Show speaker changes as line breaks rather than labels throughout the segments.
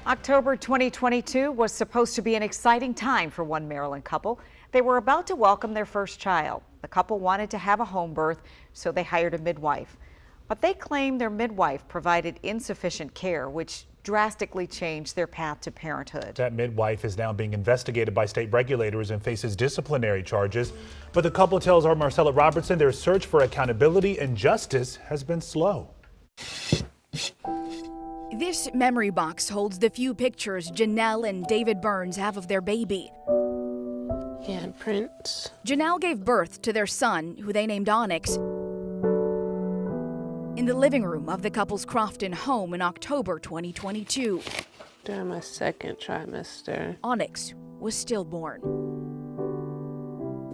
October 2022 was supposed to be an exciting time for one Maryland couple. They were about to welcome their first child. The couple wanted to have a home birth, so they hired a midwife. But they claim their midwife provided insufficient care, which drastically changed their path to parenthood.
That midwife is now being investigated by state regulators and faces disciplinary charges. But the couple tells our Marcella Robertson their search for accountability and justice has been slow.
This memory box holds the few pictures Janelle and David Burns have of their baby.
Handprints.
Janelle gave birth to their son, who they named Onyx, in the living room of the couple's Crofton home in October 2022.
During my second trimester.
Onyx was stillborn.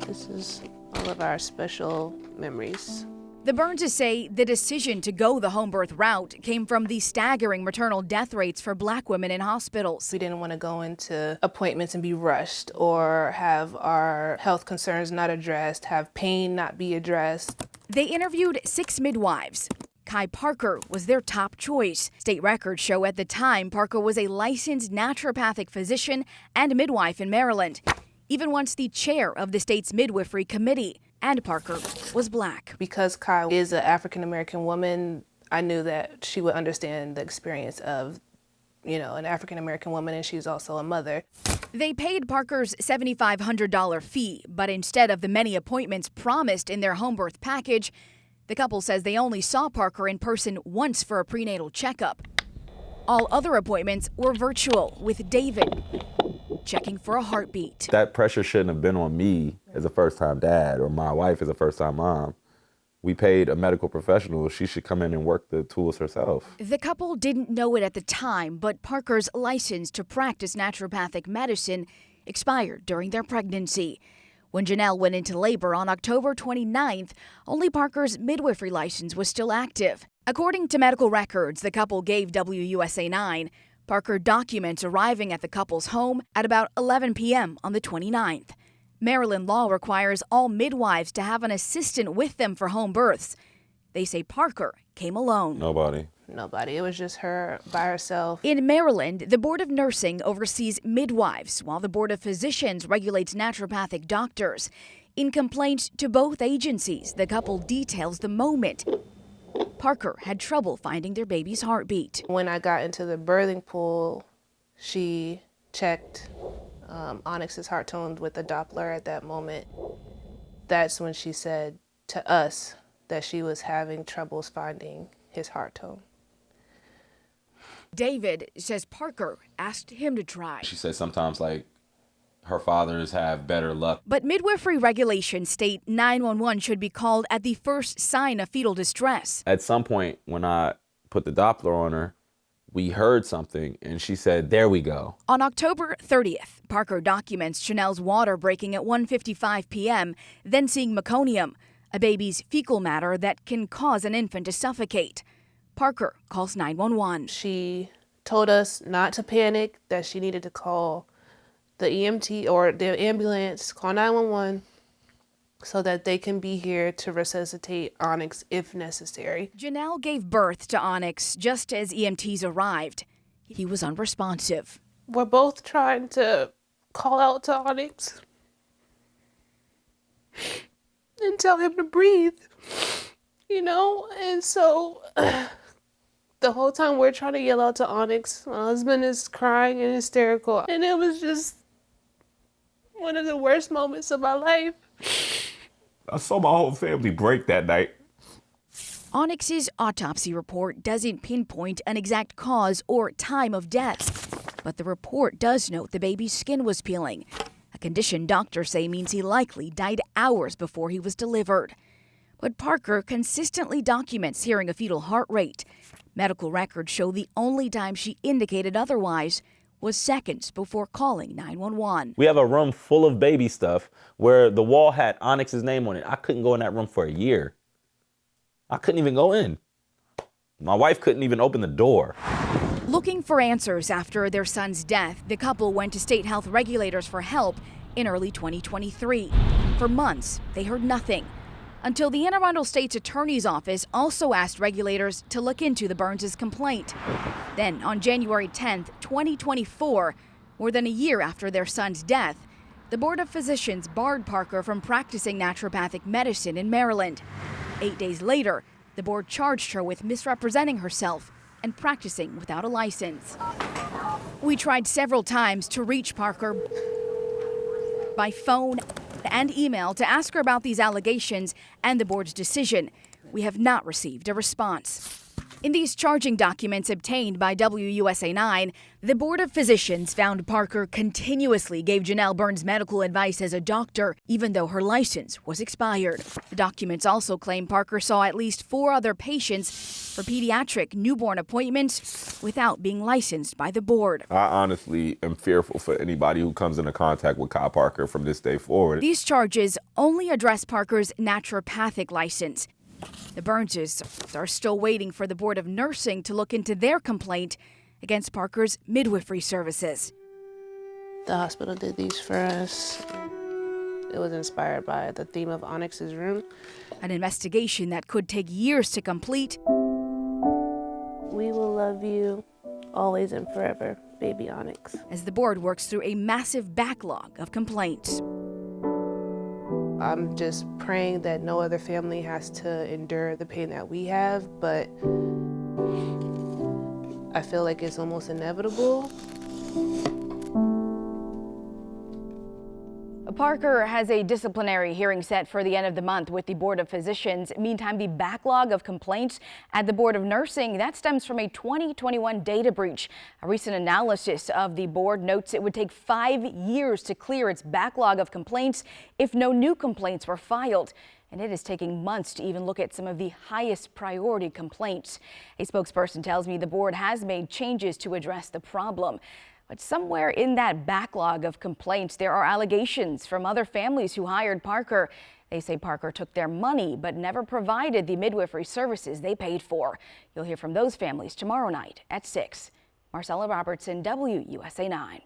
This is all of our special memories.
The Burnses say the decision to go the home birth route came from the staggering maternal death rates for Black women in hospitals.
We didn't want to go into appointments and be rushed or have our health concerns not addressed, have pain not be addressed.
They interviewed 6 midwives. Kai Parker was their top choice. State records show at the time Parker was a licensed naturopathic physician and midwife in Maryland, even once the chair of the state's midwifery committee. And Parker was Black.
Because Kai is an African-American woman, I knew that she would understand the experience of, an African-American woman, and she's also a mother.
They paid Parker's $7,500 fee, but instead of the many appointments promised in their home birth package, the couple says they only saw Parker in person once for a prenatal checkup. All other appointments were virtual, with David checking for a heartbeat.
That pressure shouldn't have been on me as a first-time dad or my wife as a first-time mom. We paid a medical professional. She should come in and work the tools herself.
The couple didn't know it at the time, but Parker's license to practice naturopathic medicine expired during their pregnancy. When Janelle went into labor on October 29th, only Parker's midwifery license was still active. According to medical records the couple gave WUSA 9, Parker documents arriving at the couple's home at about 11 p.m. on the 29th. Maryland law requires all midwives to have an assistant with them for home births. They say Parker came alone.
Nobody.
It was just her by herself.
In Maryland, the Board of Nursing oversees midwives, while the Board of Physicians regulates naturopathic doctors. In complaints to both agencies, the couple details the moment Parker had trouble finding their baby's heartbeat.
When I got into the birthing pool, she checked Onyx's heart tone with a Doppler at that moment. That's when she said to us that she was having troubles finding his heart tone.
David says Parker asked him to try.
She said sometimes, her fathers have better luck.
But midwifery regulations state 911 should be called at the first sign of fetal distress.
At some point, when I put the Doppler on her, we heard something, and she said, "There we go."
On October 30th, Parker documents Chanel's water breaking at 1:55 p.m., then seeing meconium, a baby's fecal matter that can cause an infant to suffocate. Parker calls 911.
She told us not to panic, that she needed to call the EMT or the ambulance, call 911, so that they can be here to resuscitate Onyx if necessary.
Janelle gave birth to Onyx just as EMTs arrived. He was unresponsive.
We're both trying to call out to Onyx and tell him to breathe, and so the whole time we're trying to yell out to Onyx, my husband is crying and hysterical, and it was just one of the worst moments of my life.
I saw my whole family break that night.
Onyx's autopsy report doesn't pinpoint an exact cause or time of death, but the report does note the baby's skin was peeling, a condition doctors say means he likely died hours before he was delivered. But Parker consistently documents hearing a fetal heart rate. Medical records show the only time she indicated otherwise was seconds before calling 911.
We have a room full of baby stuff where the wall had Onyx's name on it. I couldn't go in that room for a year. I couldn't even go in. My wife couldn't even open the door.
Looking for answers after their son's death, the couple went to state health regulators for help in early 2023. For months, they heard nothing. until the Anne Arundel State's Attorney's Office also asked regulators to look into the Burns' complaint. Then, on January 10, 2024, more than a year after their son's death, the Board of Physicians barred Parker from practicing naturopathic medicine in Maryland. 8 days later, the board charged her with misrepresenting herself and practicing without a license. We tried several times to reach Parker by phone and email to ask her about these allegations and the board's decision. We have not received a response. In these charging documents obtained by WUSA 9, the Board of Physicians found Parker continuously gave Janelle Burns medical advice as a doctor, even though her license was expired. The documents also claim Parker saw at least 4 other patients for pediatric newborn appointments without being licensed by the board.
I honestly am fearful for anybody who comes into contact with Kyle Parker from this day forward.
These charges only address Parker's naturopathic license. The Burnses are still waiting for the Board of Nursing to look into their complaint against Parker's midwifery services.
The hospital did these for us. It was inspired by the theme of Onyx's room.
An investigation that could take years to complete.
We will love you always and forever, baby Onyx.
As the board works through a massive backlog of complaints.
I'm just praying that no other family has to endure the pain that we have, but I feel like it's almost inevitable.
Parker has a disciplinary hearing set for the end of the month with the Board of Physicians. Meantime, the backlog of complaints at the Board of Nursing, that stems from a 2021 data breach. A recent analysis of the board notes it would take 5 years to clear its backlog of complaints if no new complaints were filed. And it is taking months to even look at some of the highest priority complaints. A spokesperson tells me the board has made changes to address the problem. But somewhere in that backlog of complaints, there are allegations from other families who hired Parker. They say Parker took their money but never provided the midwifery services they paid for. You'll hear from those families tomorrow night at 6. Marcella Robertson, WUSA 9.